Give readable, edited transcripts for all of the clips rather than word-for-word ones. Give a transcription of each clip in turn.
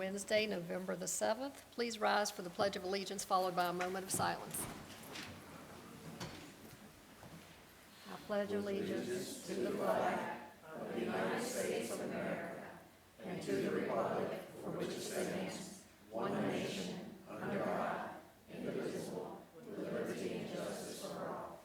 Wednesday, November the 7th. Please rise for the Pledge of Allegiance, followed by a moment of silence. I pledge allegiance to the flag of the United States of America and to the republic for which it stands, one nation, under God, indivisible, with liberty and justice for all.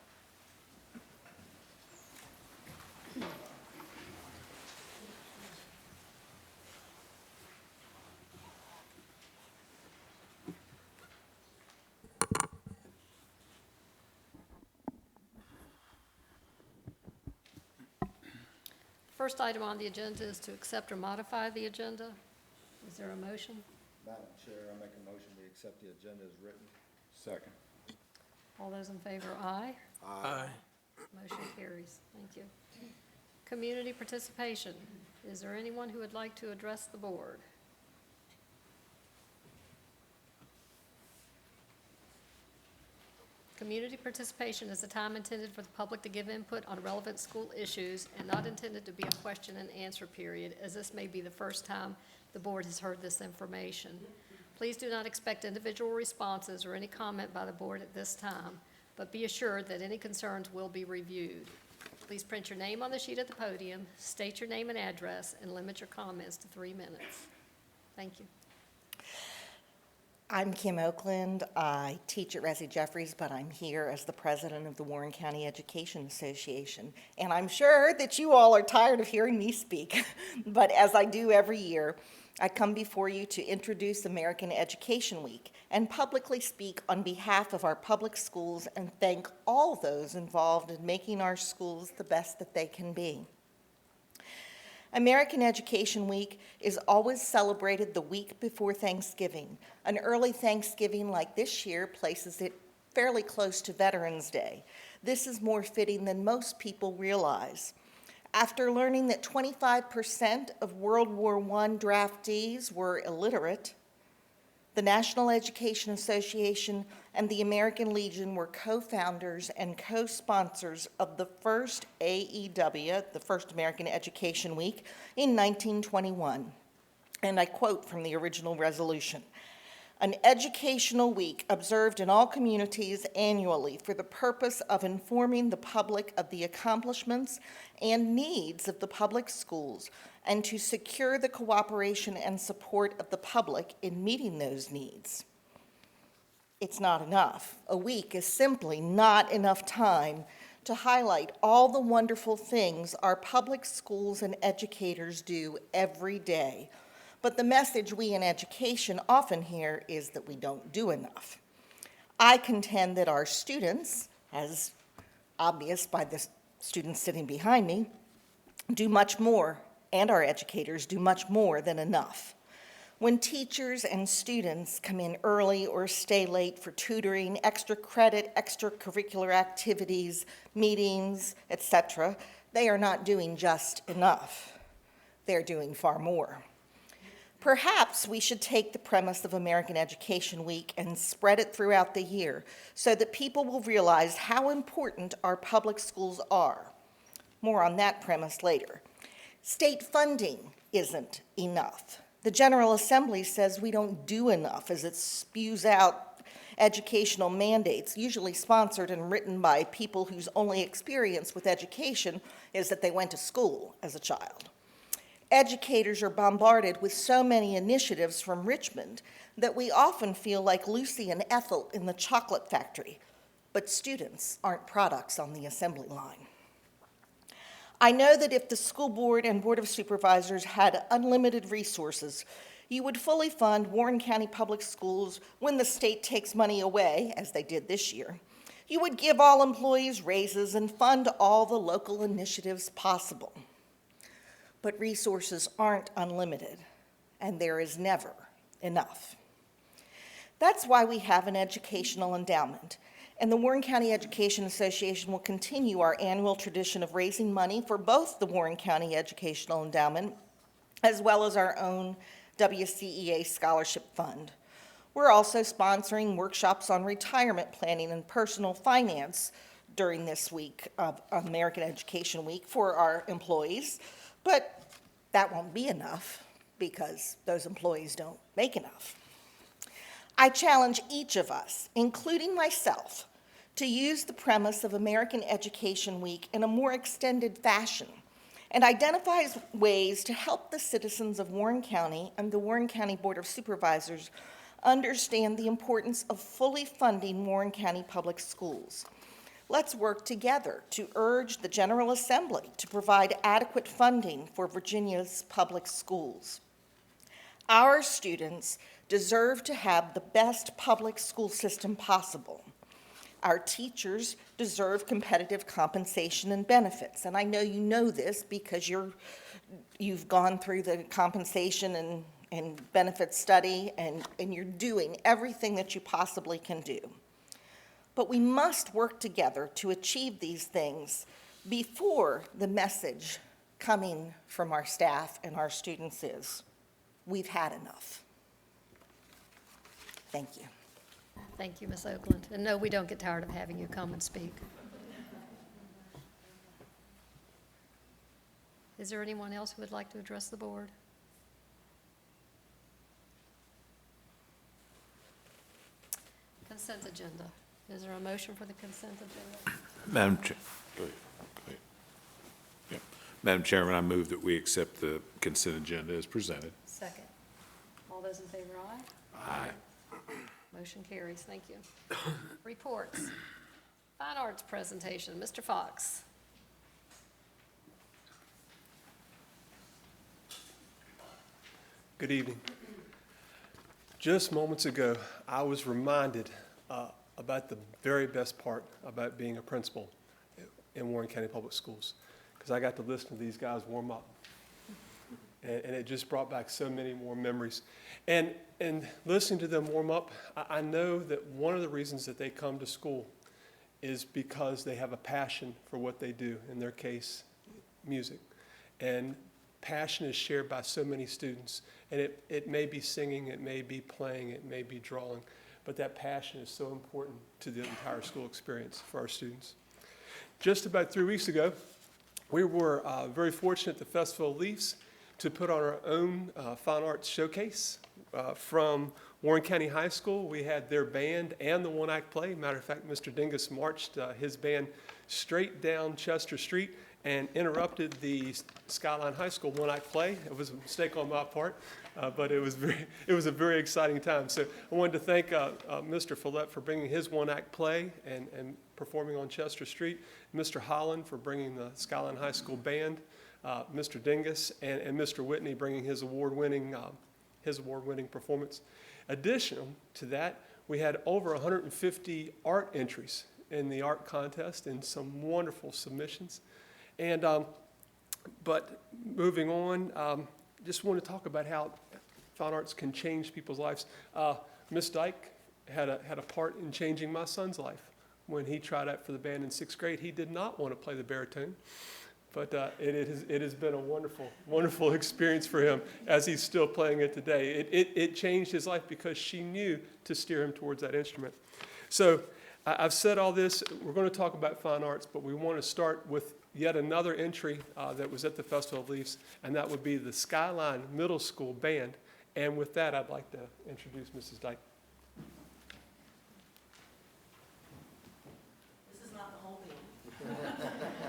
First item on the agenda is to accept or modify the agenda. Is there a motion? Madam Chair, I make a motion we accept the agenda as written. Second. All those in favor, aye. Aye. Motion carries. Thank you. Community participation. Is there anyone who would like to address the board? Community participation is a time intended for the public to give input on relevant school issues and not intended to be a question and answer period, as this may be the first time the board has heard this information. Please do not expect individual responses or any comment by the board at this time, but be assured that any concerns will be reviewed. Please print your name on the sheet at the podium, state your name and address, and limit your comments to 3 minutes. Thank you. I'm Kim Oakland. I teach at Resi Jeffries, but I'm here as the president of the Warren County Education Association. And I'm sure that you all are tired of hearing me speak, but as I do every year, I come before you to introduce American Education Week and publicly speak on behalf of our public schools and thank all those involved in making our schools the best that they can be. American Education Week is always celebrated the week before Thanksgiving. An early Thanksgiving like this year places it fairly close to Veterans Day. This is more fitting than most people realize. After learning that 25% of World War I draftees were illiterate, the National Education Association and the American Legion were co-founders and co-sponsors of the first AEW, the first American Education Week, in 1921. And I quote from the original resolution: "An educational week observed in all communities annually for the purpose of informing the public of the accomplishments and needs of the public schools and to secure the cooperation and support of the public in meeting those needs." It's not enough. A week is simply not enough time to highlight all the wonderful things our public schools and educators do every day. But the message we in education often hear is that we don't do enough. I contend that our students, as obvious by the students sitting behind me, do much more, and our educators do much more than enough. When teachers and students come in early or stay late for tutoring, extra credit, extracurricular activities, meetings, etc., they are not doing just enough. They're doing far more. Perhaps we should take the premise of American Education Week and spread it throughout the year so that people will realize how important our public schools are. More on that premise later. State funding isn't enough. The General Assembly says we don't do enough as it spews out educational mandates, usually sponsored and written by people whose only experience with education is that they went to school as a child. Educators are bombarded with so many initiatives from Richmond that we often feel like Lucy and Ethel in the chocolate factory, but students aren't products on the assembly line. I know that if the school board and board of supervisors had unlimited resources, you would fully fund Warren County Public Schools when the state takes money away, as they did this year. You would give all employees raises and fund all the local initiatives possible. But resources aren't unlimited, and there is never enough. That's why we have an educational endowment, and the Warren County Education Association will continue our annual tradition of raising money for both the Warren County Educational Endowment as well as our own WCEA Scholarship Fund. We're also sponsoring workshops on retirement planning and personal finance during this week of American Education Week for our employees, but that won't be enough because those employees don't make enough. I challenge each of us, including myself, to use the premise of American Education Week in a more extended fashion and identify ways to help the citizens of Warren County and the Warren County Board of Supervisors understand the importance of fully funding Warren County Public Schools. Let's work together to urge the General Assembly to provide adequate funding for Virginia's public schools. Our students deserve to have the best public school system possible. Our teachers deserve competitive compensation and benefits, and I know you know this because you've gone through the compensation and benefit study, and you're doing everything that you possibly can do. But we must work together to achieve these things before the message coming from our staff and our students is, we've had enough. Thank you. Thank you, Ms. Oakland. And no, we don't get tired of having you come and speak. Is there anyone else who would like to address the board? Consent agenda. Is there a motion for the consent agenda? Madam Chair, go ahead. Yeah. Madam Chairman, I move that we accept the consent agenda as presented. Second. All those in favor, aye? Aye. Motion carries. Thank you. Reports. Fine arts presentation. Mr. Fox. Good evening. Just moments ago, I was reminded about the very best part about being a principal in Warren County Public Schools, because I got to listen to these guys warm up. And it just brought back so many more memories. And listening to them warm up, I know that one of the reasons that they come to school is because they have a passion for what they do, in their case, music. And passion is shared by so many students. And it may be singing, it may be playing, it may be drawing, but that passion is so important to the entire school experience for our students. Just about 3 weeks ago, we were very fortunate at the Festival of Leaves to put on our own fine arts showcase from Warren County High School. We had their band and the one-act play. Matter of fact, Mr. Dingus marched his band straight down Chester Street and interrupted the Skyline High School one-act play. It was a mistake on my part, but it was a very exciting time. So I wanted to thank Mr. Follett for bringing his one-act play and performing on Chester Street, Mr. Holland for bringing the Skyline High School band, Mr. Dingus, and Mr. Whitney bringing his award-winning performance. Additional to that, we had over 150 art entries in the art contest and some wonderful submissions. And but moving on, just want to talk about how fine arts can change people's lives. Miss Dyke had a part in changing my son's life. When he tried out for the band in 6th grade, he did not want to play the baritone. But it has been a wonderful experience for him as he's still playing it today. It changed his life because she knew to steer him towards that instrument. So I've said all this. We're going to talk about fine arts, but we want to start with yet another entry that was at the Festival of Leaves, and that would be the Skyline Middle School Band. And with that, I'd like to introduce Mrs. Dyke. This is not the whole band.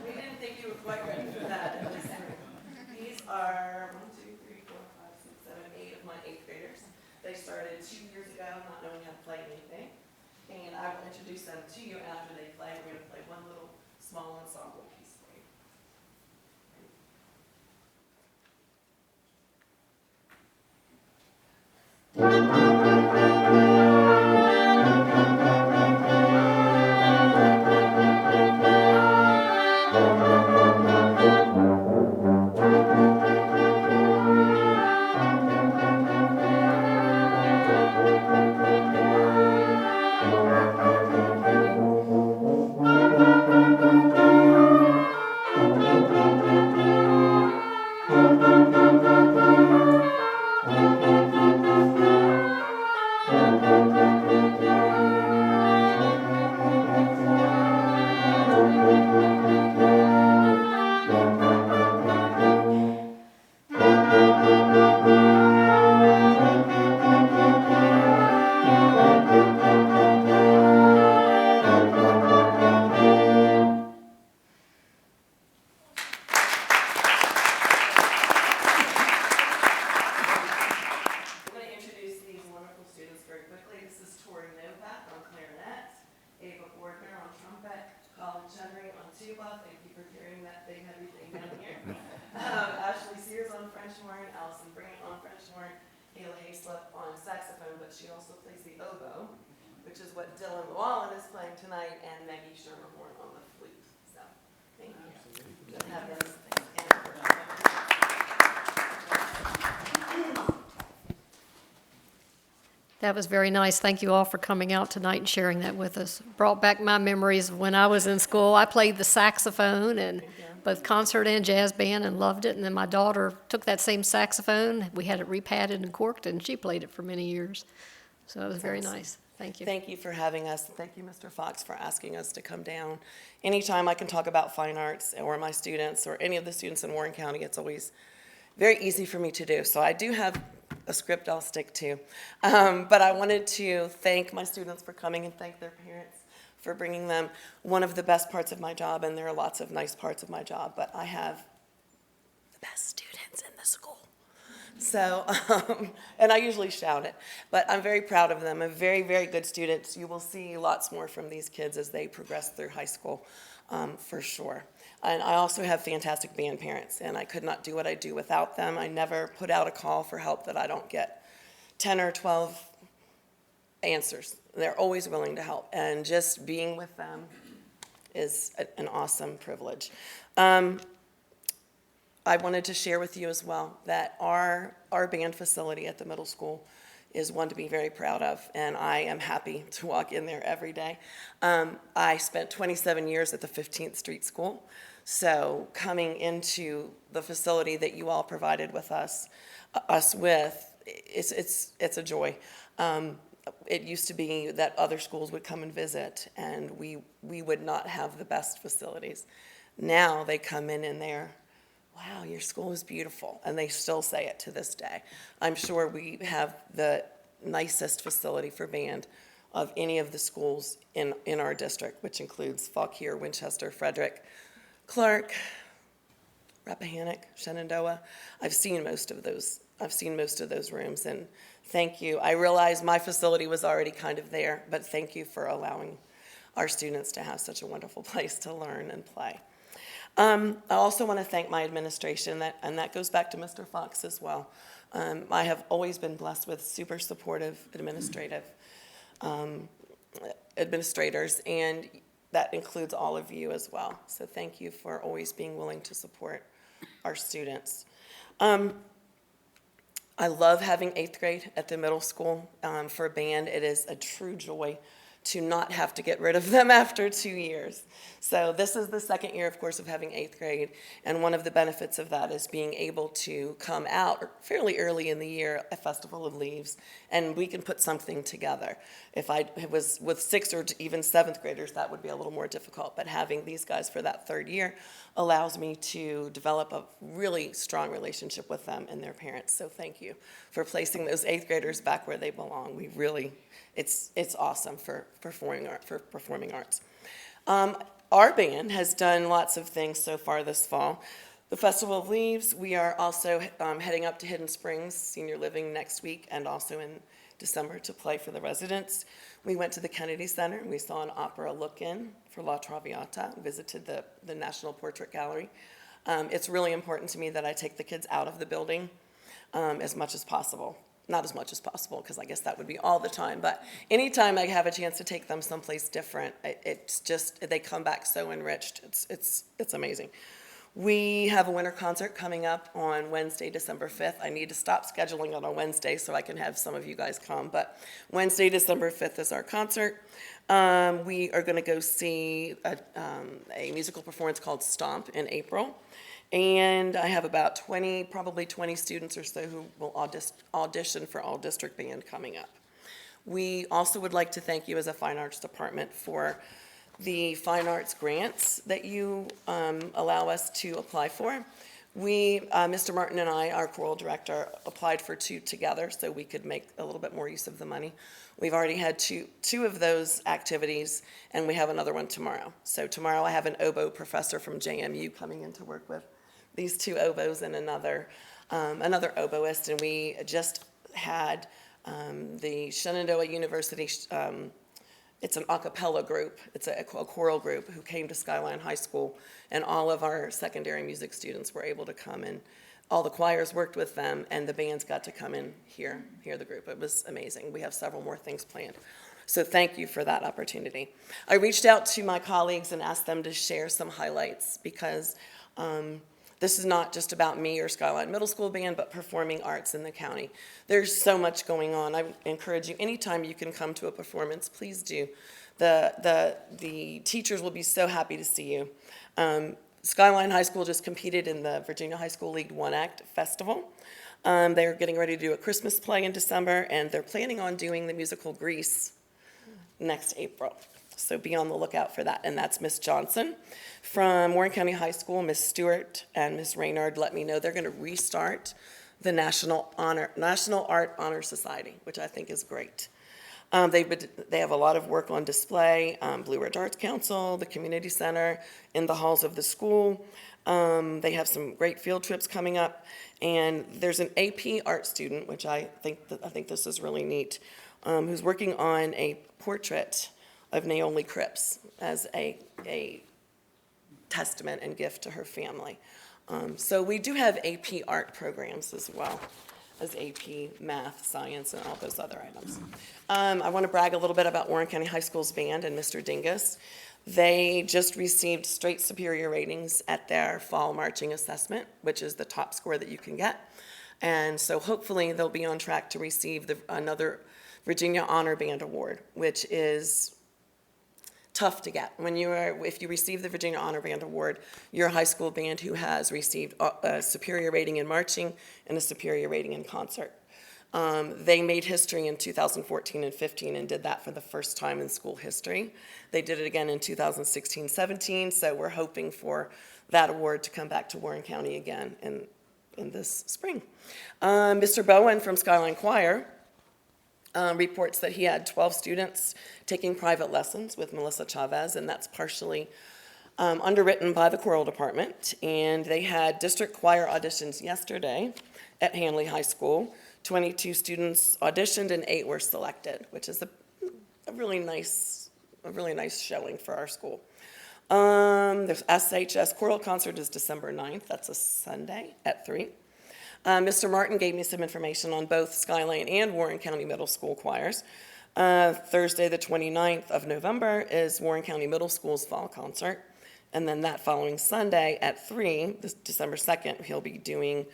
We didn't think you were quite ready for that. These are 8 of my 8th graders. They started 2 years ago not knowing how to play anything. And I will introduce them to you after they play. We're going to play one little small ensemble piece for you. horn, Allison Brandt on French horn, Kayla Hayslip on saxophone, but she also plays the oboe, which is what Dylan Llewellyn is playing tonight, and Maggie Shermerhorn on the flute. So, thank you. Good to have them. That was very nice. Thank you all for coming out tonight and sharing that with us. Brought back my memories of when I was in school. I played the saxophone and both concert and jazz band and loved it. And then my daughter took that same saxophone. We had it repadded and corked, and she played it for many years. So it was very nice. Thank you. Thank you for having us. Thank you, Mr. Fox, for asking us to come down. Anytime I can talk about fine arts or my students or any of the students in Warren County, it's always very easy for me to do. So I do have a script I'll stick to. But I wanted to thank my students for coming and thank their parents for bringing them. One of the best parts of my job, and there are lots of nice parts of my job, but I have the best students in the school. So, and I usually shout it, but I'm very proud of them. I'm very, very good students. You will see lots more from these kids as they progress through high school, for sure. And I also have fantastic band parents, and I could not do what I do without them. I never put out a call for help that I don't get 10 or 12 answers. They're always willing to help, and just being with them is an awesome privilege. I wanted to share with you as well that our band facility at the middle school is one to be very proud of, and I am happy to walk in there every day. I spent 27 years at the 15th Street School, so coming into the facility that you all provided with us with, it's a joy. It used to be that other schools would come and visit, and we would not have the best facilities. Now they come in and they're, wow, your school is beautiful, and they still say it to this day. I'm sure we have the nicest facility for band of any of the schools in our district, which includes Fauquier, Winchester, Frederick, Clark, Rappahannock, Shenandoah. I've seen most of those rooms, and thank you. I realize my facility was already kind of there, but thank you for allowing our students to have such a wonderful place to learn and play. I also want to thank my administration, and that goes back to Mr. Fox as well. I have always been blessed with super supportive administrators, and that includes all of you as well. So thank you for always being willing to support our students. I love having 8th grade at the middle school for band. It is a true joy to not have to get rid of them after 2 years. So this is the second year, of course, of having 8th grade, and one of the benefits of that is being able to come out fairly early in the year, a Festival of Leaves, and we can put something together. If I was with 6th or even 7th graders, that would be a little more difficult, but having these guys for that third year allows me to develop a really strong relationship with them and their parents. So thank you for placing those 8th graders back where they belong. We really, it's awesome for performing arts. Our band has done lots of things so far this fall. The Festival of Leaves, we are also heading up to Hidden Springs Senior Living next week, and also in December to play for the residents. We went to the Kennedy Center, and we saw an opera look-in for La Traviata, visited the National Portrait Gallery. It's really important to me that I take the kids out of the building as much as possible. Not as much as possible, because I guess that would be all the time, but anytime I have a chance to take them someplace different, it's just, they come back so enriched. It's amazing. We have a winter concert coming up on Wednesday, December 5th. I need to stop scheduling it on Wednesday so I can have some of you guys come, but Wednesday, December 5th is our concert. We are going to go see a musical performance called Stomp in April. And I have about probably 20 students or so who will audition for all district band coming up. We also would like to thank you as a fine arts department for the fine arts grants that you allow us to apply for. Mr. Martin and I, our choral director, applied for 2 together so we could make a little bit more use of the money. We've already had two of those activities, and we have another one tomorrow. So tomorrow I have an oboe professor from JMU coming in to work with these 2 oboes and another oboist, and we just had the Shenandoah University it's an a cappella group. It's a choral group who came to Skyline High School, and all of our secondary music students were able to come in. All the choirs worked with them, and the bands got to come in hear the group. It was amazing. We have several more things planned. So thank you for that opportunity. I reached out to my colleagues and asked them to share some highlights because this is not just about me or Skyline Middle School Band, but performing arts in the county. There's so much going on. I encourage you, anytime you can come to a performance, please do. The teachers will be so happy to see you. Skyline High School just competed in the Virginia High School League One Act Festival. They're getting ready to do a Christmas play in December, and they're planning on doing the musical Grease next April. So be on the lookout for that. And that's Miss Johnson. From Warren County High School, Miss Stewart and Miss Raynard let me know they're going to restart the National Art Honor Society, which I think is great. They have a lot of work on display, Blue Ridge Arts Council, the community center, in the halls of the school. They have some great field trips coming up, and there's an AP art student, which I think this is really neat, who's working on a portrait of Naomi Cripps as a testament and gift to her family. So we do have AP art programs as well as AP math, science, and all those other items. I want to brag a little bit about Warren County High School's band and Mr. Dingus. They just received straight superior ratings at their fall marching assessment, which is the top score that you can get. And so hopefully they'll be on track to receive another Virginia Honor Band Award, which is tough to get. If you receive the Virginia Honor Band Award, you're a high school band who has received a superior rating in marching and a superior rating in concert. They made history in 2014 and 15 and did that for the first time in school history. They did it again in 2016-17, so we're hoping for that award to come back to Warren County again in this spring. Mr. Bowen from Skyline Choir reports that he had 12 students taking private lessons with Melissa Chavez, and that's partially underwritten by the choral department. And they had district choir auditions yesterday at Hanley High School. 22 students auditioned and 8 were selected, which is a really nice showing for our school. The SHS choral concert is December 9th. That's a Sunday at 3. Mr. Martin gave me some information on both Skyline and Warren County Middle School choirs. Thursday, the 29th of November, is Warren County Middle School's fall concert. And then that following Sunday at 3, December 2nd, he'll be doing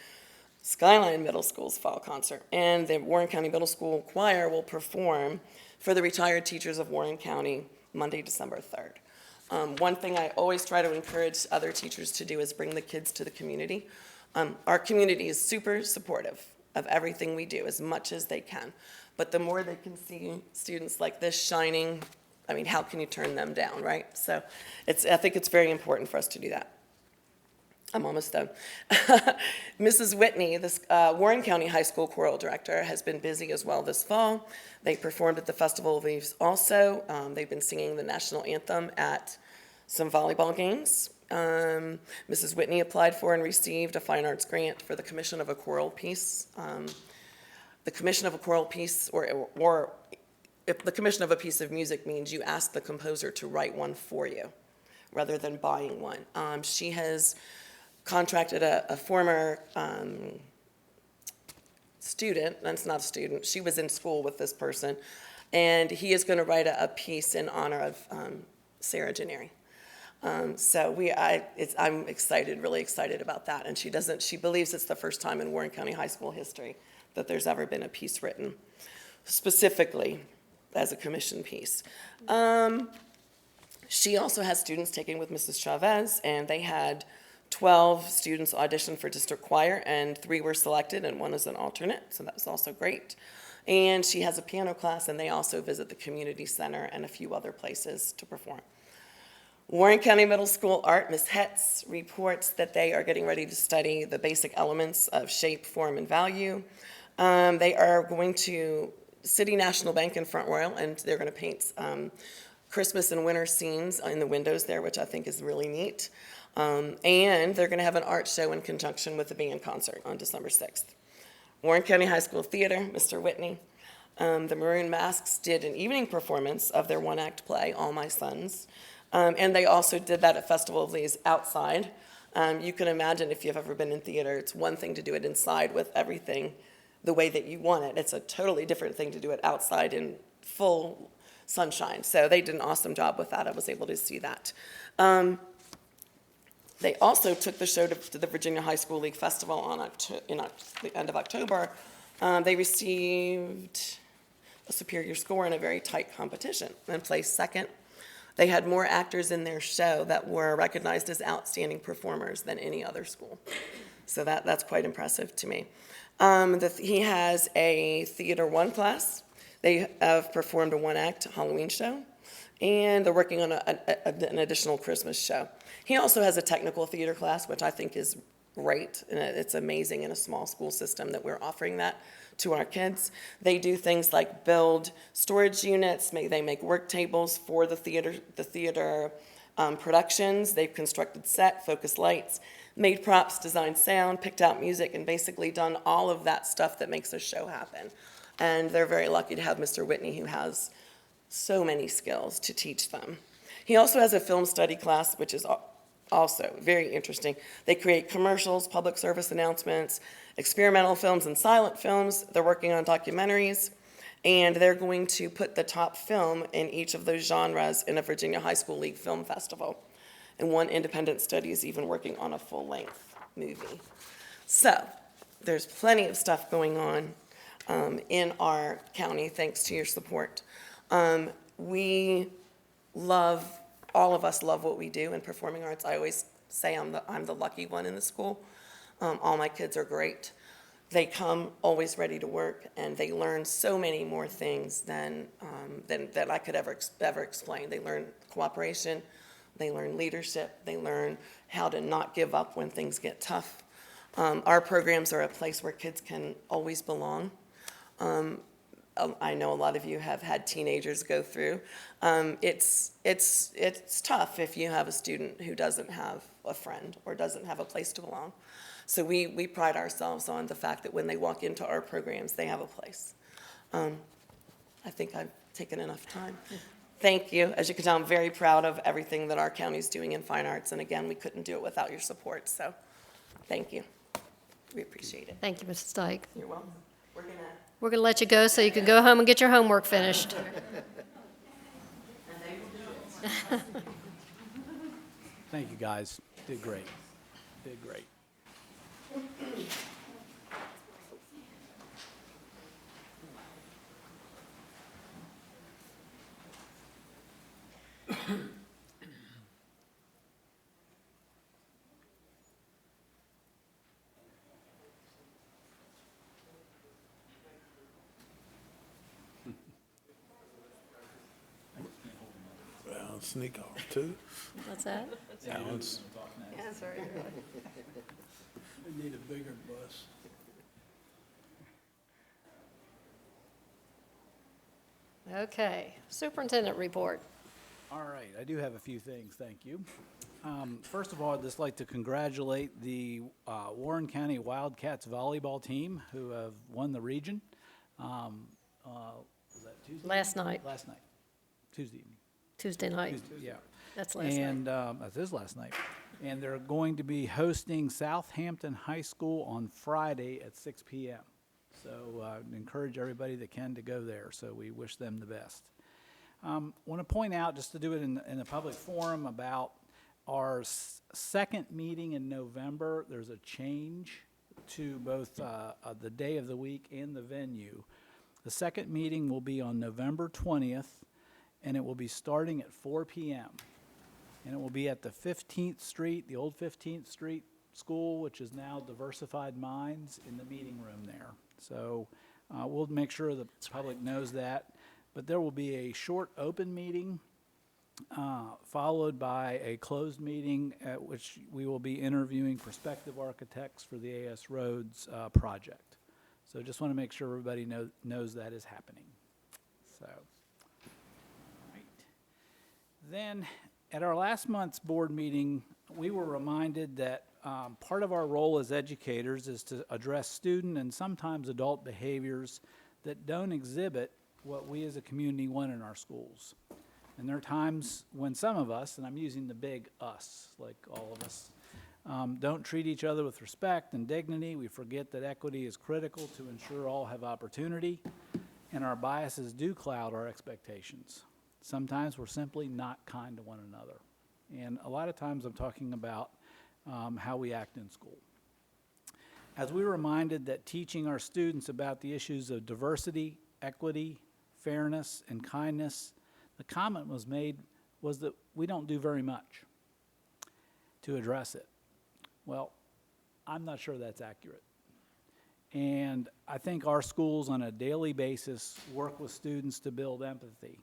Skyline Middle School's fall concert. And the Warren County Middle School choir will perform for the retired teachers of Warren County Monday, December 3rd. One thing I always try to encourage other teachers to do is bring the kids to the community. Our community is super supportive of everything we do as much as they can. But the more they can see students like this shining, I mean, how can you turn them down, right? So I think it's very important for us to do that. I'm almost done. Mrs. Whitney, this Warren County High School choral director, has been busy as well this fall. They performed at the Festival of Leaves also. They've been singing the national anthem at some volleyball games. Mrs. Whitney applied for and received a fine arts grant for the commission of a choral piece. The commission of a choral piece, or if the commission of a piece of music means you ask the composer to write one for you rather than buying one. She has contracted a former student, that's not a student, she was in school with this person, and he is going to write a piece in honor of Sarah Gennari. So I'm excited, really excited about that. And she believes it's the first time in Warren County High School history that there's ever been a piece written specifically as a commission piece. She also has students taking with Mrs. Chavez, and they had 12 students audition for district choir, and 3 were selected, and 1 is an alternate, so that was also great. And she has a piano class, and they also visit the community center and a few other places to perform. Warren County Middle School Art, Ms. Hetz, reports that they are getting ready to study the basic elements of shape, form, and value. They are going to City National Bank in Front Royal, and they're going to paint Christmas and winter scenes in the windows there, which I think is really neat. And they're going to have an art show in conjunction with the band concert on December 6th. Warren County High School Theater, Mr. Whitney, The Maroon Masks did an evening performance of their one-act play, All My Sons. And they also did that at Festival of Leaves outside. You can imagine if you've ever been in theater, it's one thing to do it inside with everything the way that you want it. It's a totally different thing to do it outside in full sunshine. So they did an awesome job with that. I was able to see that. They also took the show to the Virginia High School League Festival the end of October. They received a superior score in a very tight competition and placed second. They had more actors in their show that were recognized as outstanding performers than any other school. So that's quite impressive to me. He has a Theater 1 class. They have performed a one-act Halloween show, and they're working on an additional Christmas show. He also has a technical theater class, which I think is great. And it's amazing in a small school system that we're offering that to our kids. They do things like build storage units, they make work tables for the theater productions. They've constructed set, focused lights, made props, designed sound, picked out music, and basically done all of that stuff that makes a show happen. And they're very lucky to have Mr. Whitney, who has so many skills to teach them. He also has a film study class, which is also very interesting. They create commercials, public service announcements, experimental films and silent films. They're working on documentaries, and they're going to put the top film in each of those genres in a Virginia High School League Film Festival. And one independent study is even working on a full-length movie. So there's plenty of stuff going on in our county, thanks to your support. All of us love what we do in performing arts. I always say I'm the lucky one in the school. All my kids are great. They come always ready to work, and they learn so many more things than I could ever explain. They learn cooperation, they learn leadership, they learn how to not give up when things get tough. Our programs are a place where kids can always belong. I know a lot of you have had teenagers go through. It's tough if you have a student who doesn't have a friend or doesn't have a place to belong. So we pride ourselves on the fact that when they walk into our programs, they have a place. I think I've taken enough time. Thank you. As you can tell, I'm very proud of everything that our county's doing in fine arts. And again, we couldn't do it without your support. So thank you. We appreciate it. Thank you, Mrs. Dyke. You're welcome. We're going to let you go so you can go home and get your homework finished. Thank you, guys. Did great. Did great. Well, sneak off too. What's that? Alan's. Yeah, sorry. We need a bigger bus. Okay, superintendent report. All right, I do have a few things, thank you. First of all, I'd just like to congratulate the Warren County Wildcats volleyball team who have won the region. Was that Tuesday? Last night, Last night, Tuesday evening. Tuesday night. Tuesday, yeah. That's last night. And that is last night. And they're going to be hosting Southampton High School on Friday at 6 p.m. So encourage everybody that can to go there. So we wish them the best. Want to point out, just to do it in a public forum, about our second meeting in November. There's a change to both the day of the week and the venue. The second meeting will be on November 20th, and it will be starting at 4 p.m. And it will be at the 15th Street, the old 15th Street School, which is now Diversified Minds, in the meeting room there. So we'll make sure the public knows that. But there will be a short open meeting followed by a closed meeting at which we will be interviewing prospective architects for the AS Roads project. So just want to make sure everybody knows that is happening. So, right. Then at our last month's board meeting, we were reminded that part of our role as educators is to address student and sometimes adult behaviors that don't exhibit what we as a community want in our schools. And there are times when some of us, and I'm using the big us, like all of us, don't treat each other with respect and dignity. We forget that equity is critical to ensure all have opportunity, and our biases do cloud our expectations. Sometimes we're simply not kind to one another. And a lot of times I'm talking about how we act in school. As we were reminded that teaching our students about the issues of diversity, equity, fairness, and kindness, the comment was made was that we don't do very much to address it. Well, I'm not sure that's accurate. And I think our schools on a daily basis work with students to build empathy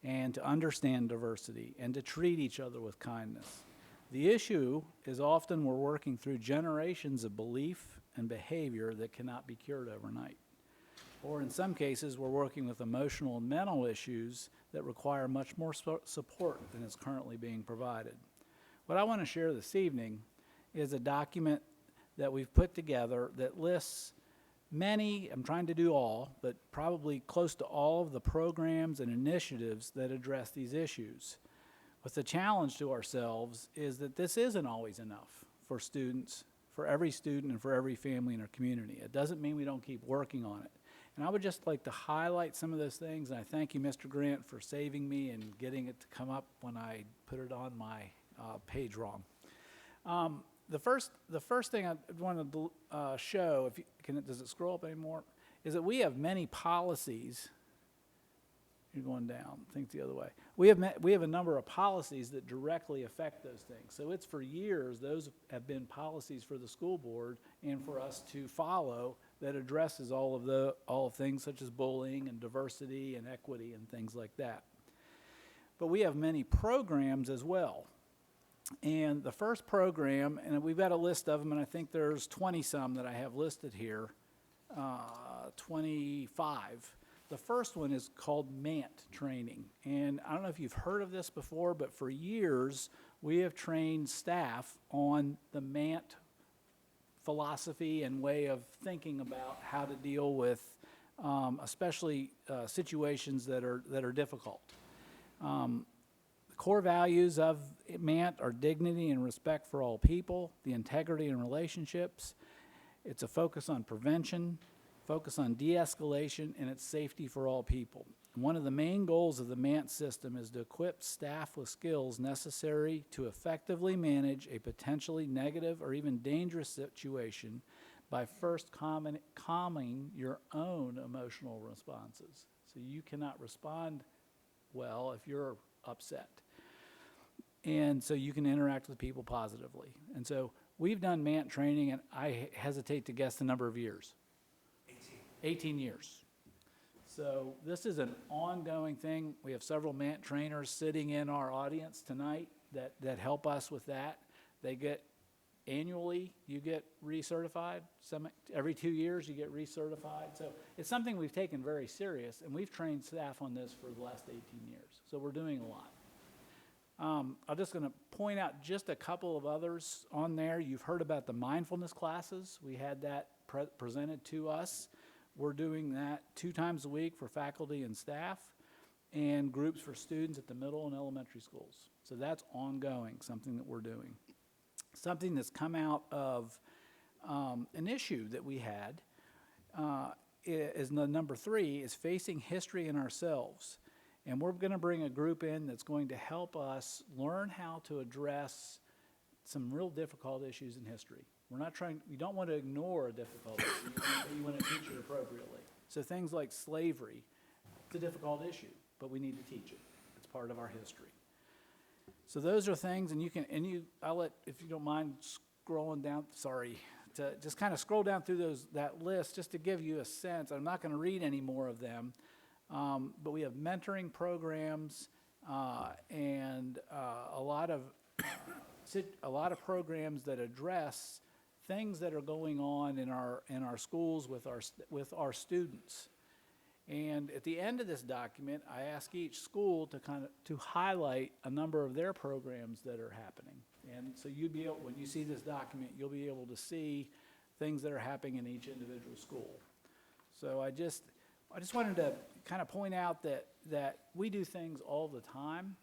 and to understand diversity and to treat each other with kindness. The issue is often we're working through generations of belief and behavior that cannot be cured overnight. Or in some cases, we're working with emotional and mental issues that require much more support than is currently being provided. What I want to share this evening is a document that we've put together that lists many, I'm trying to do all, but probably close to all of the programs and initiatives that address these issues. But the challenge to ourselves is that this isn't always enough for students, for every student and for every family in our community. It doesn't mean we don't keep working on it. And I would just like to highlight some of those things, and I thank you, Mr. Grant, for saving me and getting it to come up when I put it on my page wrong. The first thing I wanted to show, if you does it scroll up anymore, is that we have many policies. You're going down, think the other way. We have a number of policies that directly affect those things. So it's for years, those have been policies for the school board and for us to follow that addresses all of things such as bullying and diversity and equity and things like that. But we have many programs as well. And the first program, and we've got a list of them, and I think there's 20-some that I have listed here, 25. The first one is called MANT training. And I don't know if you've heard of this before, but for years we have trained staff on the MANT philosophy and way of thinking about how to deal with especially situations that are difficult. The core values of MANT are dignity and respect for all people, the integrity in relationships. It's a focus on prevention, focus on de-escalation, and it's safety for all people. And one of the main goals of the MANT system is to equip staff with skills necessary to effectively manage a potentially negative or even dangerous situation by first calming your own emotional responses. So you cannot respond well if you're upset. And so you can interact with people positively. And so we've done MANT training, and I hesitate to guess the number of years. 18 years. So this is an ongoing thing. We have several MANT trainers sitting in our audience tonight that help us with that. They get annually, you get recertified. Every 2 years you get recertified. So it's something we've taken very serious, and we've trained staff on this for the last 18 years. So we're doing a lot. I'm just going to point out just a couple of others on there. You've heard about the mindfulness classes. We had that presented to us. We're doing that 2 times a week for faculty and staff, and groups for students at the middle and elementary schools. So that's ongoing, something that we're doing. Something that's come out of an issue that we had is number 3 is facing history in ourselves. And we're going to bring a group in that's going to help us learn how to address some real difficult issues in history. You don't want to ignore a difficult issue, you want to teach it appropriately. So things like slavery, it's a difficult issue, but we need to teach it. It's part of our history. So those are things, and I'll let, if you don't mind scrolling down, to just kind of scroll down through that list just to give you a sense. I'm not going to read any more of them. But we have mentoring programs and a lot of programs that address things that are going on in our schools with our students. And at the end of this document, I ask each school to highlight a number of their programs that are happening. And so when you see this document, you'll be able to see things that are happening in each individual school. So I just wanted to kind of point out that we do things all the time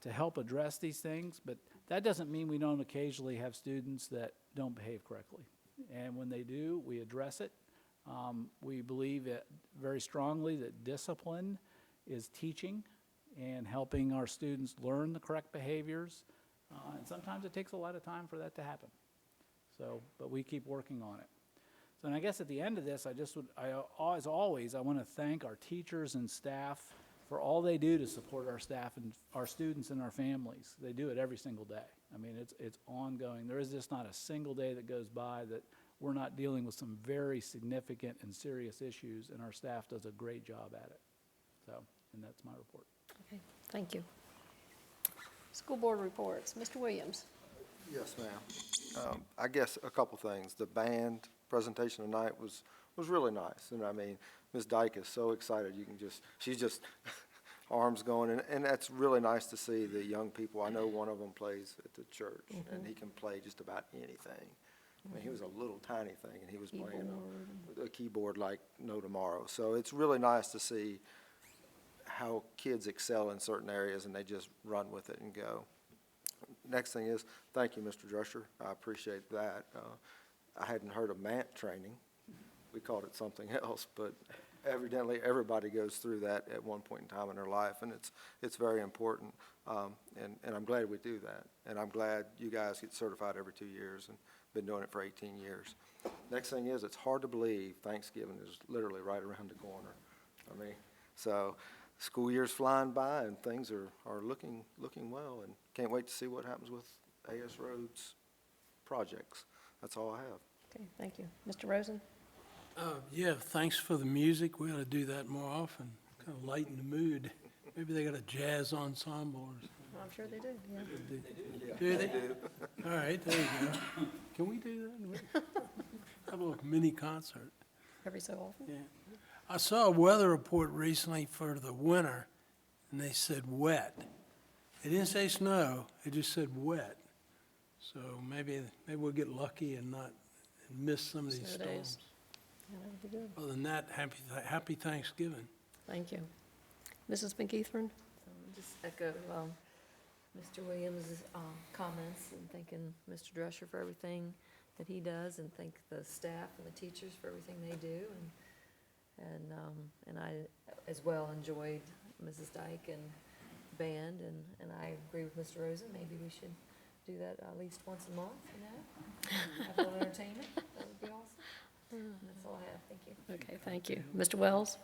to help address these things, but that doesn't mean we don't occasionally have students that don't behave correctly. And when they do, we address it. We believe very strongly that discipline is teaching and helping our students learn the correct behaviors. And sometimes it takes a lot of time for that to happen. So, but we keep working on it. So, and I guess at the end of this, as always, I want to thank our teachers and staff for all they do to support our staff and our students and our families. They do it every single day. I mean, it's ongoing. There is just not a single day that goes by that we're not dealing with some very significant and serious issues, and our staff does a great job at it. So, and that's my report. Okay, thank you. School board reports. Mr. Williams. Yes, ma'am. I guess a couple things. The band presentation tonight was really nice. And I mean, Ms. Dyke is so excited. She's just arms going. And that's really nice to see the young people. I know one of them plays at the church, and he can play just about anything. I mean, he was a little tiny thing, and he was playing a keyboard like no tomorrow. So it's really nice to see how kids excel in certain areas, and they just run with it and go. Next thing is, thank you, Mr. Drescher. I appreciate that. I hadn't heard of MANT training. We called it something else, but evidently everybody goes through that at one point in time in their life, and it's very important. And I'm glad we do that. And I'm glad you guys get certified every 2 years and been doing it for 18 years. Next thing is, it's hard to believe Thanksgiving is literally right around the corner. I mean, so school year's flying by and things are looking well, and can't wait to see what happens with AS Roads projects. That's all I have. Okay, thank you. Mr. Rosen? Yeah, thanks for the music. We ought to do that more often, kind of lighten the mood. Maybe they got a jazz ensemble or something. I'm sure they do, yeah. Do they? All right, there you go. Can we do that? Have a little mini concert. Every so often. Yeah. I saw a weather report recently for the winter, and they said wet. It didn't say snow, it just said wet. So maybe we'll get lucky and miss some of these Snow days. storms. Yeah, that would be good. Other than that, happy Thanksgiving. Thank you. Mrs. McKeithron? Just echo Mr. Williams' comments and thanking Mr. Drescher for everything that he does, and thank the staff and the teachers for everything they do. And I as well enjoyed Mrs. Dyke and band, and I agree with Mr. Rosen. Maybe we should do that at least once a month, have a little entertainment. That would be awesome. And that's all I have. Thank you. Okay, thank you. Mr. Wells?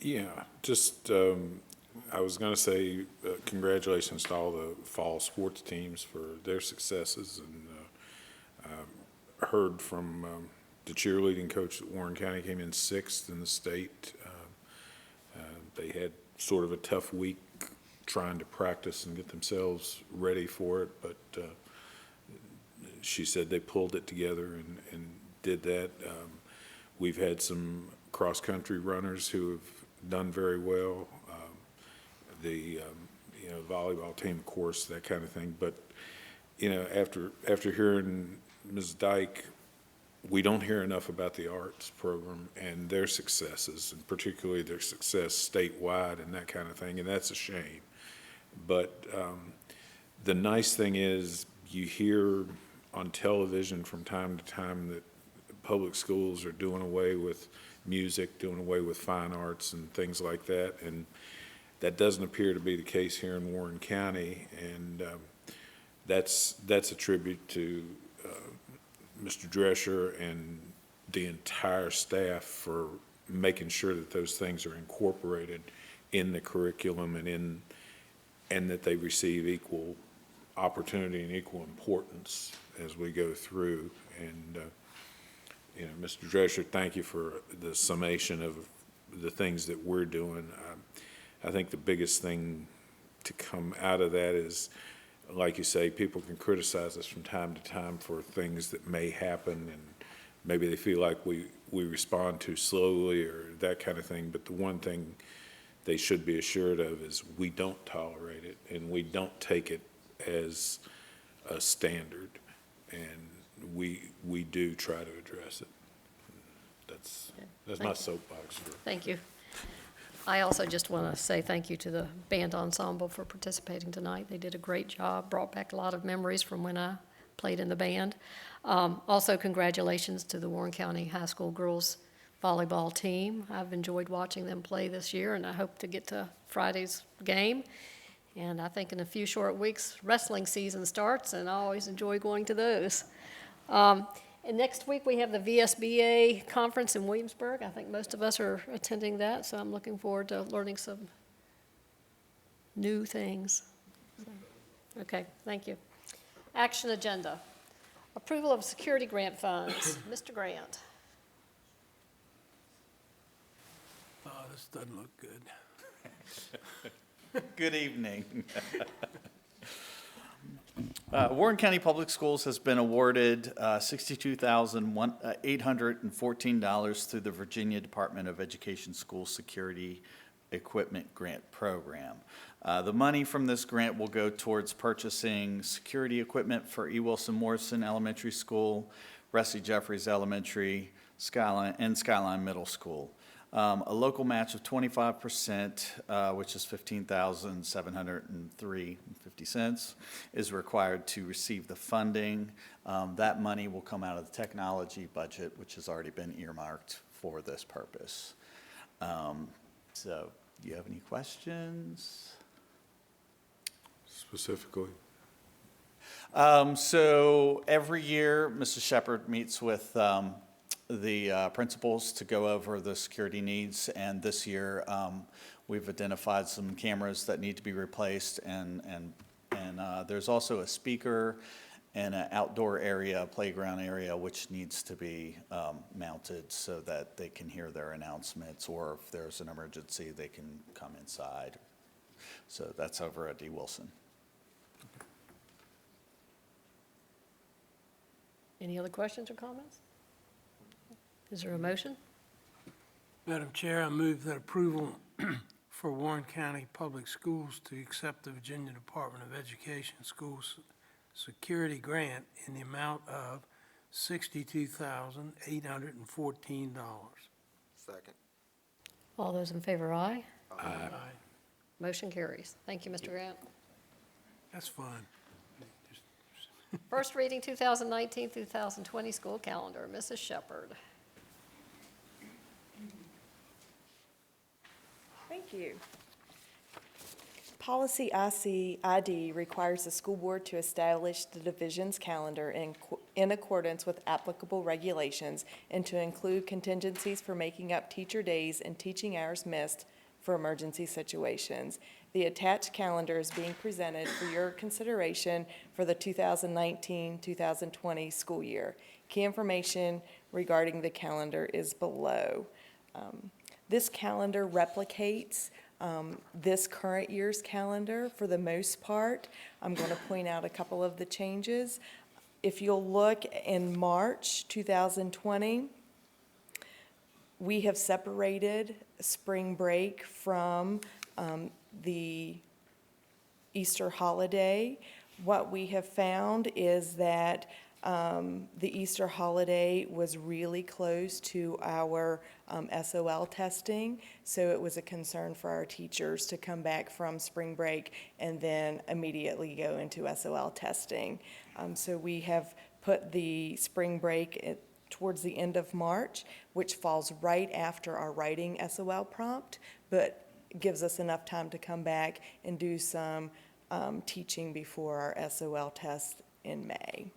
Yeah, just, I was going to say congratulations to all the fall sports teams for their successes, and heard from the cheerleading coach at Warren County came in 6th in the state. They had sort of a tough week trying to practice and get themselves ready for it, but she said they pulled it together and did that. We've had some cross-country runners who have done very well. The volleyball team, of course, that kind of thing. But after hearing Ms. Dyke, we don't hear enough about the arts program and their successes, and particularly their success statewide and that kind of thing, and that's a shame. But the nice thing is, you hear on television from time to time that public schools are doing away with music, doing away with fine arts and things like that, and that doesn't appear to be the case here in Warren County, and that's a tribute to Mr. Drescher and the entire staff for making sure that those things are incorporated in the curriculum and that they receive equal opportunity and equal importance as we go through. And Mr. Drescher, thank you for the summation of the things that we're doing. I think the biggest thing to come out of that is, like you say, people can criticize us from time to time for things that may happen, and maybe they feel like we respond too slowly or that kind of thing. But the one thing they should be assured of is we don't tolerate it, and we don't take it as a standard, and we do try to address it. That's my soapbox for. Thank you. I also just want to say thank you to the band ensemble for participating tonight. They did a great job, brought back a lot of memories from when I played in the band. Also, congratulations to the Warren County High School girls volleyball team. I've enjoyed watching them play this year, and I hope to get to Friday's game. And I think in a few short weeks, wrestling season starts, and I always enjoy going to those. And next week, we have the VSBA conference in Williamsburg. I think most of us are attending that, so I'm looking forward to learning some new things. Okay, thank you. Action agenda. Approval of security grant funds. Mr. Grant. Oh, this doesn't look good. Good evening. Warren County Public Schools has been awarded $62,814 through the Virginia Department of Education School Security Equipment Grant Program. The money from this grant will go towards purchasing security equipment for E. Wilson Morrison Elementary School, Ressie Jeffries Elementary, and Skyline Middle School. A local match of 25%, which is $15,703.50, is required to receive the funding. That money will come out of the technology budget, which has already been earmarked for this purpose. So, do you have any questions? Specifically? So every year, Mrs. Shepherd meets with the principals to go over the security needs, and this year we've identified some cameras that need to be replaced, and there's also a speaker and an outdoor area, a playground area, which needs to be mounted so that they can hear their announcements, or if there's an emergency, they can come inside. So that's over at D. Wilson. Any other questions or comments? Is there a motion? Madam Chair, I move that approval for Warren County Public Schools to accept the Virginia Department of Education Schools Security Grant in the amount of $62,814. Second. All those in favor, aye. Aye. Motion carries. Thank you, Mr. Grant. That's fun. First reading 2019-2020 school calendar. Mrs. Shepherd. Thank you. Policy IC-ID requires the school board to establish the division's calendar in accordance with applicable regulations and to include contingencies for making up teacher days and teaching hours missed for emergency situations. The attached calendar is being presented for your consideration for the 2019-2020 school year. Key information regarding the calendar is below. This calendar replicates this current year's calendar for the most part. I'm going to point out a couple of the changes. If you'll look in March 2020, we have separated spring break from the Easter holiday. What we have found is that the Easter holiday was really close to our SOL testing, so it was a concern for our teachers to come back from spring break and then immediately go into SOL testing. So we have put the spring break towards the end of March, which falls right after our writing SOL prompt, but gives us enough time to come back and do some teaching before our SOL test in May.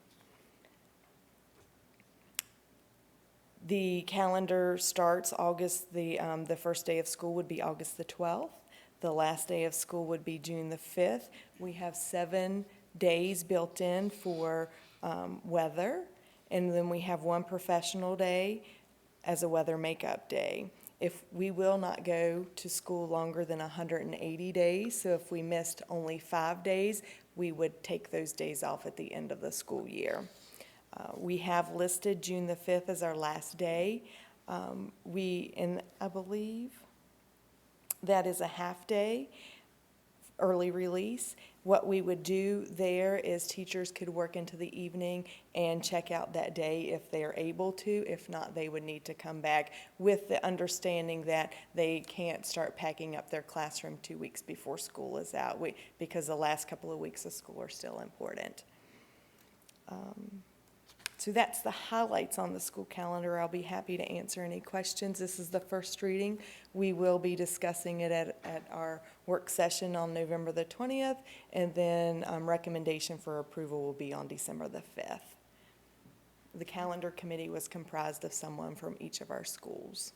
The calendar starts August, the first day of school would be August the 12th. The last day of school would be June the 5th. We have 7 days built in for weather, and then we have 1 professional day as a weather makeup day. If we will not go to school longer than 180 days, so if we missed only 5 days, we would take those days off at the end of the school year. We have listed June the 5th as our last day. I believe that is a half day. early release. What we would do there is teachers could work into the evening and check out that day if they're able to. If not, they would need to come back with the understanding that they can't start packing up their classroom 2 weeks before school is out, because the last couple of weeks of school are still important. So that's the highlights on the school calendar. I'll be happy to answer any questions. This is the first reading. We will be discussing it at our work session on November the 20th, and then recommendation for approval will be on December the 5th. The calendar committee was comprised of someone from each of our schools.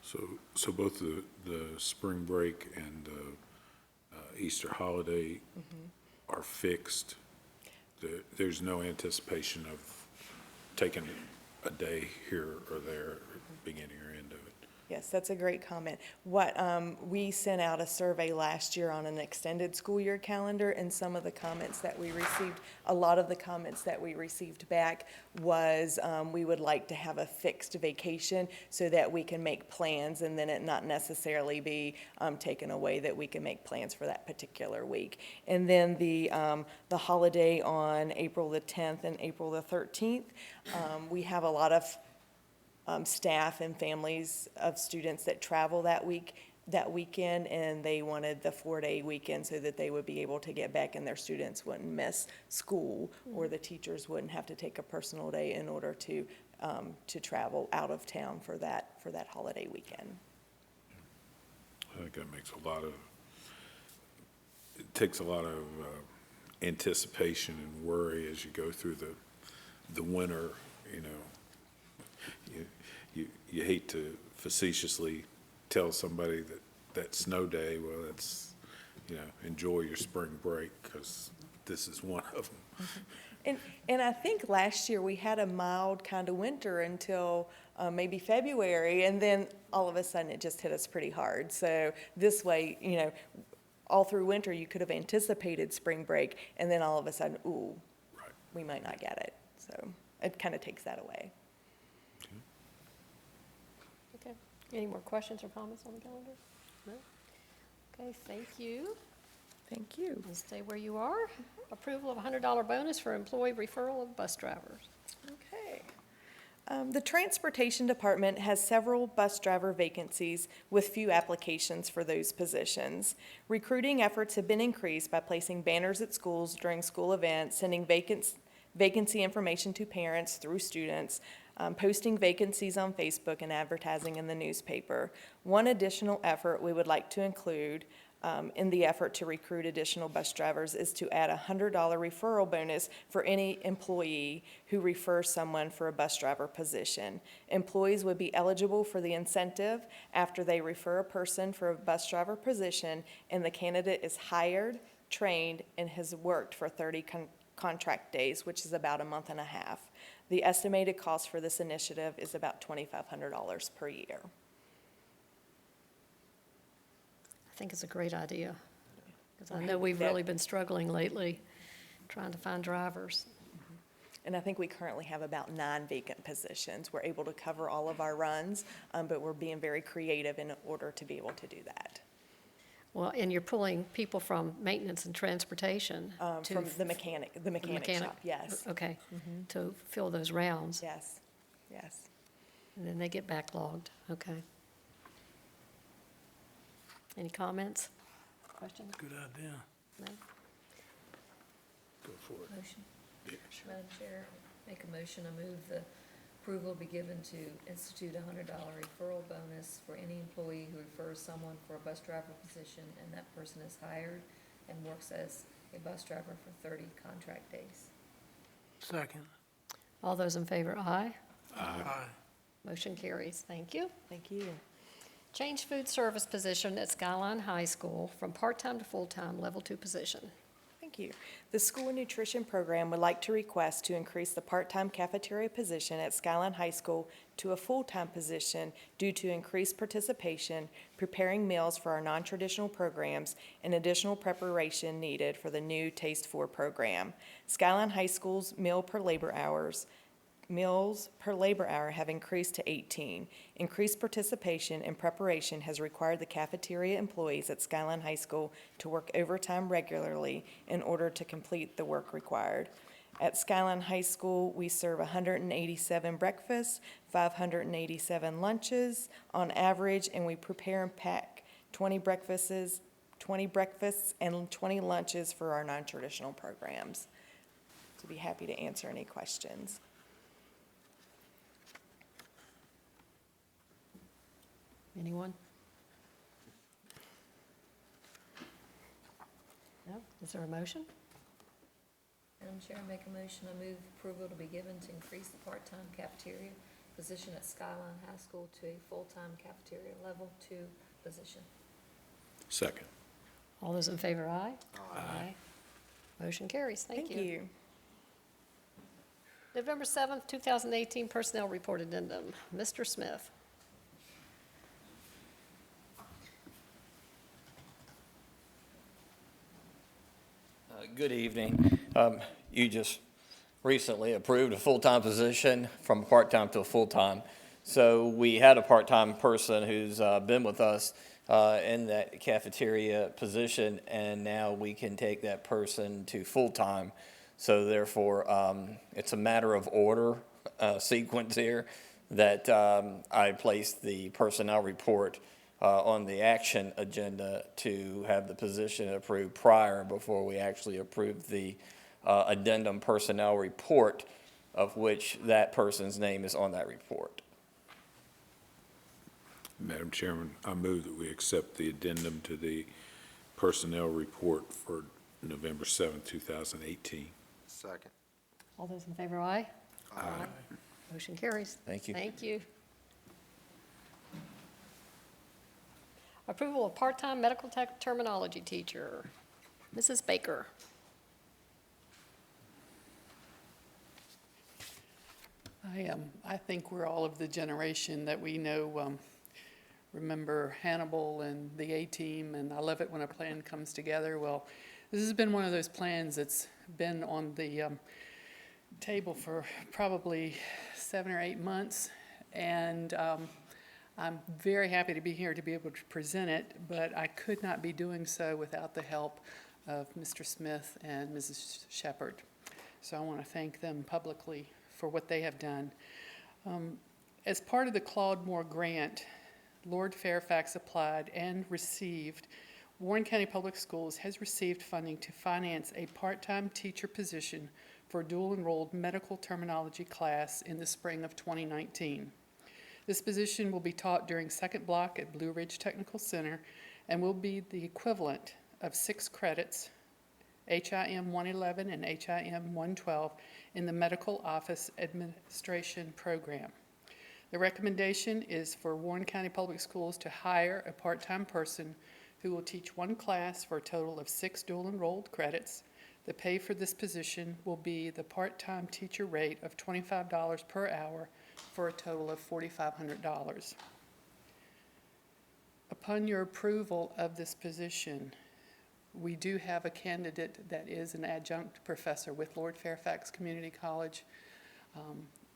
So both the spring break and Easter holiday are fixed? There's no anticipation of taking a day here or there, beginning or end of it? Yes, that's a great comment. We sent out a survey last year on an extended school year calendar, and some of the comments that we received, a lot of the comments that we received back was, we would like to have a fixed vacation so that we can make plans and then it not necessarily be, taken away, that we can make plans for that particular week. And then the holiday on April the 10th and April the 13th, we have a lot of staff and families of students that travel that weekend, and they wanted the 4-day weekend so that they would be able to get back and their students wouldn't miss school, or the teachers wouldn't have to take a personal day in order to travel out of town for that holiday weekend. I think that makes it takes a lot of anticipation and worry as you go through the winter, you know. You hate to facetiously tell somebody that snow day, well, that's, enjoy your spring break, because this is one of them. And I think last year we had a mild kind of winter until maybe February, and then all of a sudden it just hit us pretty hard. So this way, all through winter you could have anticipated spring break, and then all of a sudden, Right. we might not get it. So it kind of takes that away. Okay. Any more questions or comments on the calendar? No? Okay, thank you. Thank you. And stay where you are. Approval of $100 bonus for employee referral of bus drivers. Okay. The Transportation Department has several bus driver vacancies with few applications for those positions. Recruiting efforts have been increased by placing banners at schools during school events, sending vacancy information to parents through students, posting vacancies on Facebook, and advertising in the newspaper. One additional effort we would like to include in the effort to recruit additional bus drivers is to add a $100 referral bonus for any employee who refers someone for a bus driver position. Employees would be eligible for the incentive after they refer a person for a bus driver position and the candidate is hired, trained, and has worked for 30 contract days, which is about a month and a half. The estimated cost for this initiative is about $2,500 per year. I think it's a great idea, because I know we've really been struggling lately trying to find drivers. And I think we currently have about 9 vacant positions. We're able to cover all of our runs, but we're being very creative in order to be able to do that. Well, and you're pulling people from maintenance and transportation to. From the mechanic shop, yes. Okay, to fill those rounds. Yes, yes. And then they get backlogged, okay. Any comments, questions? Good idea. No? Go for it. Motion. Madam Chair, make a motion, I move the approval be given to institute a $100 referral bonus for any employee who refers someone for a bus driver position and that person is hired and works as a bus driver for 30 contract days. Second. All those in favor, aye. Aye. Motion carries, thank you. Thank you. Change food service position at Skyline High School from part-time to full-time, level 2 position. Thank you. The school nutrition program would like to request to increase the part-time cafeteria position at Skyline High School to a full-time position due to increased participation, preparing meals for our non-traditional programs, and additional preparation needed for the new Taste 4 program. Skyline High School's meal per labor hours meals per labor hour have increased to 18. Increased participation and preparation has required the cafeteria employees at Skyline High School to work overtime regularly in order to complete the work required. At Skyline High School, we serve 187 breakfasts, 587 lunches on average, and we prepare and pack 20 breakfasts and 20 lunches for our non-traditional programs. To be happy to answer any questions. Anyone? No? Is there a motion? Madam Chair, I make a motion, I move approval to be given to increase the part-time cafeteria position at Skyline High School to a full-time cafeteria level 2 position. Second. All those in favor, aye? Aye. Motion carries. Thank you. November 7th, 2018 Personnel Report Addendum. Mr. Smith. Good evening. You just recently approved a full-time position from a part-time to a full-time. So we had a part-time person who's been with us in that cafeteria position, and now we can take that person to full-time. So therefore, it's a matter of order, sequence here, that I placed the personnel report on the action agenda to have the position approved prior before we actually approved the addendum personnel report, of which that person's name is on that report. Madam Chairman, I move that we accept the addendum to the personnel report for November 7th, 2018. Second. All those in favor, aye? Aye. Motion carries. Thank you. Thank you. Approval of part-time medical terminology teacher. Mrs. Baker. I think we're all of the generation that we know, remember Hannibal and the A-Team, and I love it when a plan comes together. Well, this has been one of those plans that's been on the table for probably 7 or 8 months, and I'm very happy to be here to be able to present it, but I could not be doing so without the help of Mr. Smith and Mrs. Shepard. So I want to thank them publicly for what they have done. As part of the Claude Moore grant, Lord Fairfax applied and received. Warren County Public Schools has received funding to finance a part-time teacher position for a dual-enrolled medical terminology class in the spring of 2019. This position will be taught during second block at Blue Ridge Technical Center and will be the equivalent of 6 credits, HIM 111 and HIM 112, in the Medical Office Administration program. The recommendation is for Warren County Public Schools to hire a part-time person who will teach 1 class for a total of 6 dual-enrolled credits. The pay for this position will be the part-time teacher rate of $25 per hour for a total of $4,500. Upon your approval of this position, we do have a candidate that is an adjunct professor with Lord Fairfax Community College,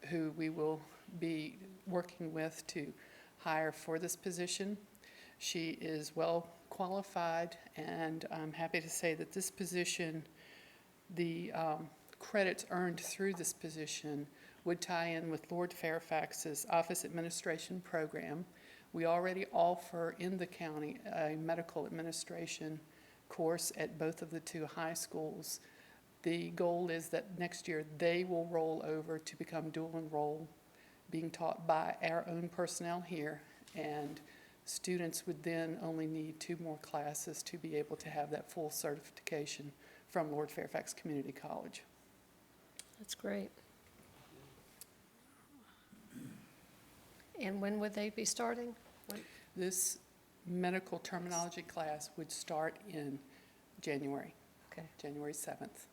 who we will be working with to hire for this position. She is well qualified, and I'm happy to say that this position, the credits earned through this position would tie in with Lord Fairfax's office administration program. We already offer in the county a medical administration course at both of the 2 high schools. The goal is that next year they will roll over to become dual enroll, being taught by our own personnel here, and students would then only need 2 more classes to be able to have that full certification from Lord Fairfax Community College. That's great. And when would they be starting? When? This medical terminology class would start in January, Okay. January 7th.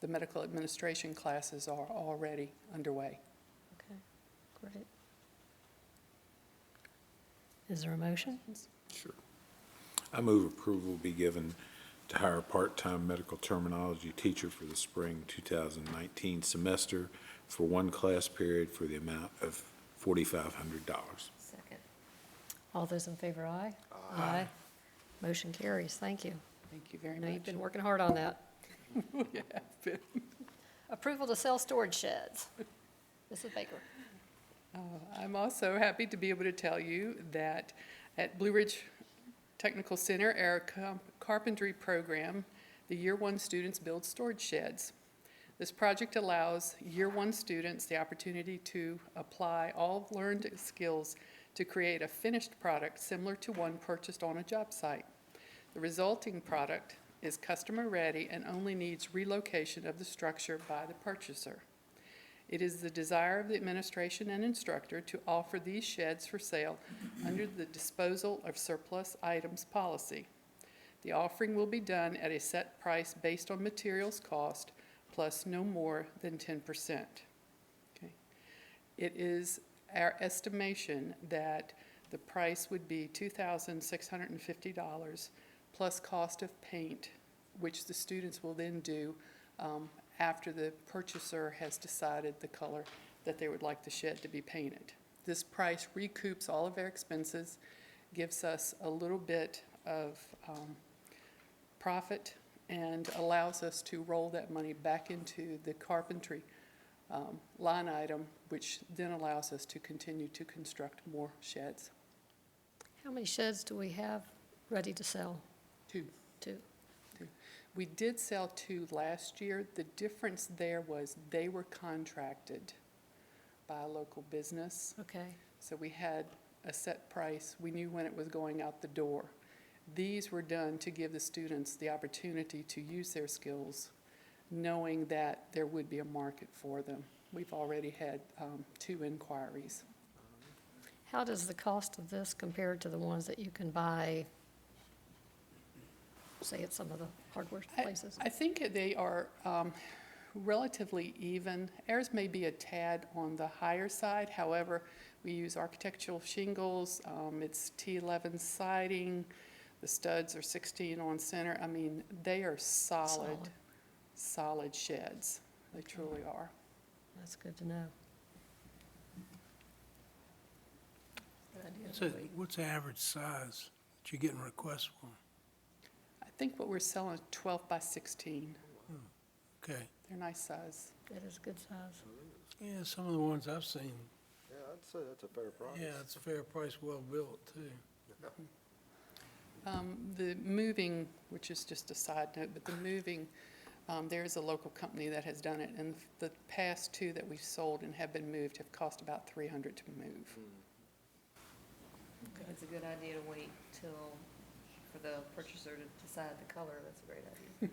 The medical administration classes are already underway. Okay, great. Is there a motion? Sure. I move approval be given to hire a part-time medical terminology teacher for the spring 2019 semester for one class period for the amount of $4,500. Second. All those in favor, aye? Aye. Motion carries. Thank you. Thank you very I know you've much. been working hard on that. Yeah, but- Approval to sell storage sheds. Mrs. Baker. I'm also happy to be able to tell you that at Blue Ridge Technical Center, our carpentry program, the Year 1 students build storage sheds. This project allows Year 1 students the opportunity to apply all learned skills to create a finished product similar to one purchased on a job site. The resulting product is customer-ready and only needs relocation of the structure by the purchaser. It is the desire of the administration and instructor to offer these sheds for sale under the disposal of surplus items policy. The offering will be done at a set price based on materials cost plus no more than 10%. Okay. It is our estimation that the price would be $2,650 plus cost of paint, which the students will then do after the purchaser has decided the color that they would like the shed to be painted. This price recoups all of our expenses, gives us a little bit of profit, and allows us to roll that money back into the carpentry line item, which then allows us to continue to construct more sheds. How many sheds do we have ready to sell? 2. 2. We did sell 2 last year. The difference there was they were contracted by a local business. Okay. So we had a set price. We knew when it was going out the door. These were done to give the students the opportunity to use their skills, knowing that there would be a market for them. We've already had 2 inquiries. How does the cost of this compare to the ones that you can buy, say, at some of the hardware places? I think they are relatively even. Ours may be a tad on the higher side. However, we use architectural shingles. It's T11 siding. The studs are 16 on center. I mean, they are solid sheds. They truly are. That's good to know. Good idea. So what's the average size that you're getting requests for? I think what we're selling is 12 by 16. Okay. They're nice size. That is a good size. Yeah, some of the ones I've seen, Yeah, I'd say that's a fair price. yeah, it's a fair price, well built, too. The moving, which is just a side note, but the moving, there's a local company that has done it, and the past 2 that we've sold and have been moved have cost about $300 to move. It's a good idea to wait till, for the purchaser to decide the color. That's a great idea.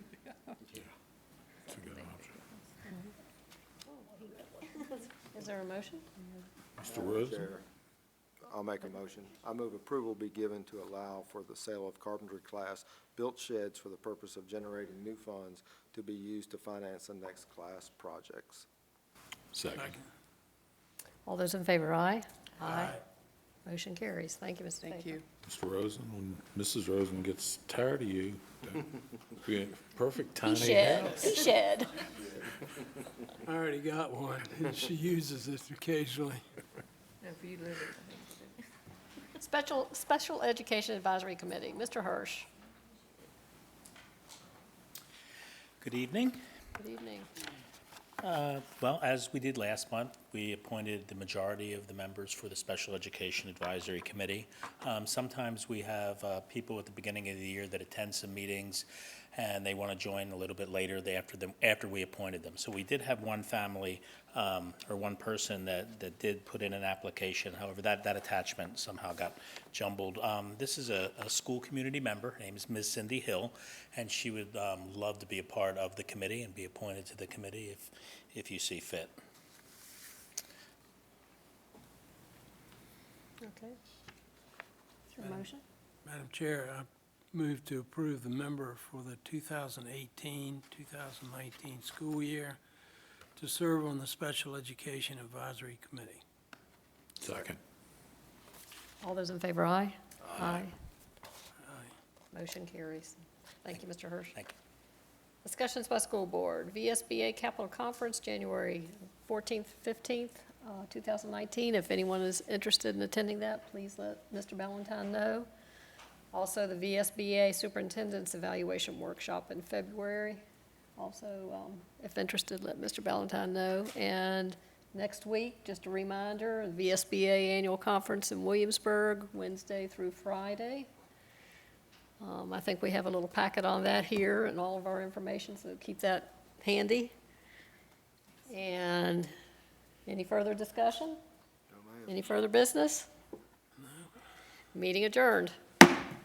It's a good option. Is there a motion? Mr. Rosen? Chair, I'll make a motion. I move approval be given to allow for the sale of carpentry class built sheds for the purpose of generating new funds to be used to finance the next class projects. Second. All those in favor, aye? Aye. Motion carries. Thank you, Mr. Baker. Thank you. Mr. Rosen, when Mrs. Rosen gets tired of you, be a perfect He tiny shed, house. he shed. I already got one, and she uses it occasionally. No, for you to live in, I think. Special Education Advisory Committee, Mr. Hirsch. Good evening. Good evening. Well, as we did last month, we appointed the majority of the members for the Special Education Advisory Committee. Sometimes we have people at the beginning of the year that attend some meetings, and they want to join a little bit later after we appointed them. So we did have one family or one person that did put in an application. However, that attachment somehow got jumbled. This is a school community member. Her name is Ms. Cindy Hill, and she would love to be a part of the committee and be appointed to the committee if you see fit. Okay. Is there a motion? Madam Chair, I move to approve the member for the 2018-2019 school year to serve on the Special Education Advisory Committee. Second. All those in favor, aye? Aye. Aye. Motion carries. Thank you, Mr. Hirsch. Thank you. Discussions by school board, VSBA Capital Conference, January 14th, 15th, 2019. If anyone is interested in attending that, please let Mr. Ballantyne know. Also, the VSBA Superintendent's Evaluation Workshop in February. Also, if interested, let Mr. Ballantyne know. And next week, just a reminder, the VSBA Annual Conference in Williamsburg, Wednesday through Friday. I think we have a little packet on that here and all of our information, so keep that handy. And any further discussion? Any further business? Meeting adjourned.